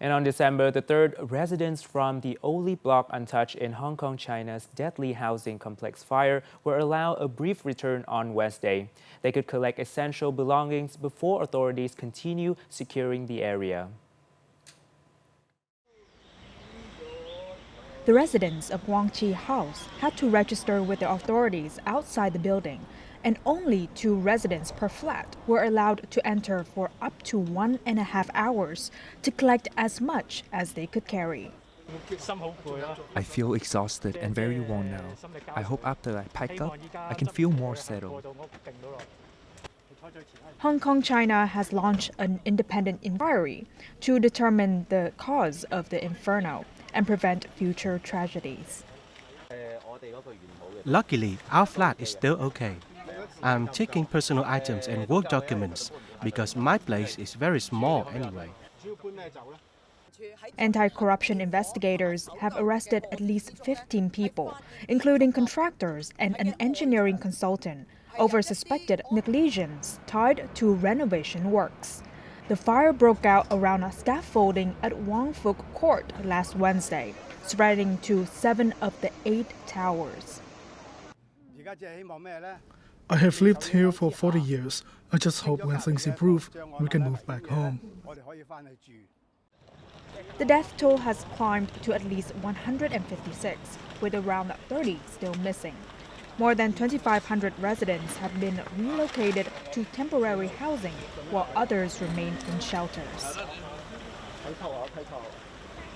And on December the 3rd, residents from the Oli block untouched in Hong Kong, China's deadly housing complex fire were allowed a brief return on Wednesday. They could collect essential belongings before authorities continue securing the area. The residents of Wang Chi House had to register with the authorities outside the building, and only 2 residents per flat were allowed to enter for up to 1.5 hours to collect as much as they could carry. I feel exhausted and very worn now. I hope after I pack up, I can feel more settled. Hong Kong, China has launched an independent inquiry to determine the cause of the inferno and prevent future tragedies. Luckily, our flat is still okay. I'm taking personal items and work documents because my place is very small anyway. Anti-corruption investigators have arrested at least 15 people, including contractors and an engineering consultant, over suspected negligence tied to renovation works. The fire broke out around a scaffolding at Wang Fuk Court last Wednesday, spreading to 7 of the 8 towers. I have lived here for 40 years. I just hope when things improve, we can move back home. The death toll has climbed to at least 156, with around 30 still missing. More than 2,500 residents have been relocated to temporary housing, while others remain in shelters.